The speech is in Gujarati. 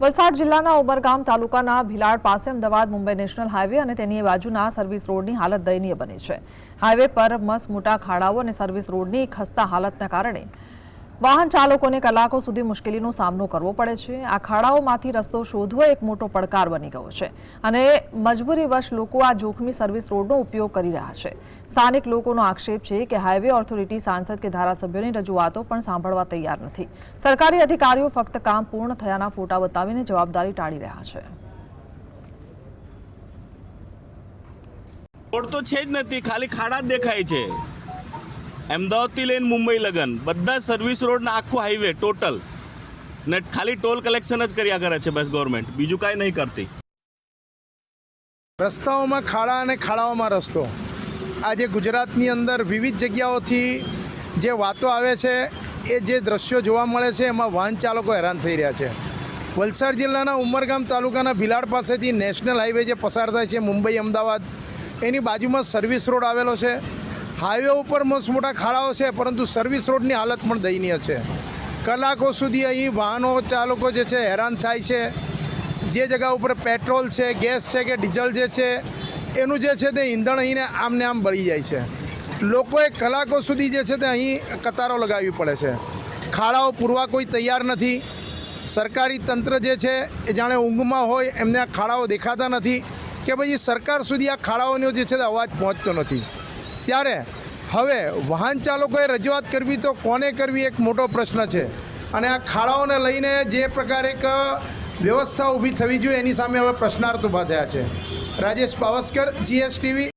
વલસાડ જિલ્લાના ઉમરગામ તાલુકાના ભીલાડ પાસે અમદાવાદ મુંબઈ નેશનલ હાઈવે અને તેની બાજુના સર્વિસ રોડની હાલત દયનીય બની છે। હાઈવે પર મસ્ત મોટા ખાડાઓ અને સર્વિસ રોડની ખસ્તા હાલતના કારણે વાહન ચાલકોને કલાકો સુધી મુશ્કેલીનો સામનો કરવો પડે છે। આ ખાડાઓમાંથી રસ્તો શોધવો એક મોટો પડકાર બની ગયો છે અને મજબૂરીવશ લોકો આ જોખમી સર્વિસ રોડનો ઉપયોગ કરી રહ્યા છે। સ્થાનિક લોકોનો આક્ષેપ છે કે હાઈવે ઓથોરિટી સાંસદ કે ધારાસભ્યોની રજૂઆતો પણ સાંભળવા તૈયાર નથી। સરકારી અધિકારીઓ ફક્ત કામ પૂર્ણ થયાના ફોટા બતાવીને જવાબદારી ટાળી રહ્યા છે। રોડ તો છે જ નથી, ખાલી ખાડા જ દેખાય છે। અમદાવાદથી લઈને મુંબઈ લગન બધા સર્વિસ રોડના આખું હાઈવે ટોટલ ને ખાલી ટોલ કલેક્શન જ કર્યા કરે છે બસ ગવર્મેન્ટ, બીજું કાંઈ નહીં કરતી। રસ્તાઓમાં ખાડા અને ખાડાઓમાં રસ્તો, આજે ગુજરાતની અંદર વિવિધ જગ્યાઓથી જે વાતો આવે છે એ જે દ્રશ્યો જોવા મળે છે એમાં વાહન ચાલકો હેરાન થઈ રહ્યા છે। વલસાડ જિલ્લાના ઉમરગામ તાલુકાના ભીલાડ પાસેથી નેશનલ હાઈવે જે પસાર થાય છે મુંબઈ અમદાવાદ, એની બાજુમાં સર્વિસ રોડ આવેલો છે। હાઈવે ઉપર મસ્ત મોટા ખાડાઓ છે, પરંતુ સર્વિસ રોડની હાલત પણ દયનીય છે। કલાકો સુધી અહીં વાહનો ચાલકો જે છે હેરાન થાય છે। જે જગ્યા ઉપર પેટ્રોલ છે, ગેસ છે કે ડીઝલ જે છે એનું જે છે તે ઈંધણ અહીંને આમને આમ બળી જાય છે। લોકોએ કલાકો સુધી જે છે તે અહીં કતારો લગાવવી પડે છે। ખાડાઓ પૂરવા કોઈ તૈયાર નથી। સરકારી તંત્ર જે છે એ જાણે ઊંઘમાં હોય, એમને આ ખાડાઓ દેખાતા નથી કે પછી સરકાર સુધી આ ખાડાઓનો જે છે તે અવાજ પહોંચતો નથી। ત્યારે હવે વાહન ચાલકોએ રજૂઆત કરવી તો કોને કરવી એક મોટો પ્રશ્ન છે અને આ ખાડાઓને લઈને જે પ્રકારે એક વ્યવસ્થા ઊભી થવી જોઈએ એની સામે હવે પ્રશ્નાર્થ ઊભા થયા છે। રાજેશ પાવસ્કર, GSTV।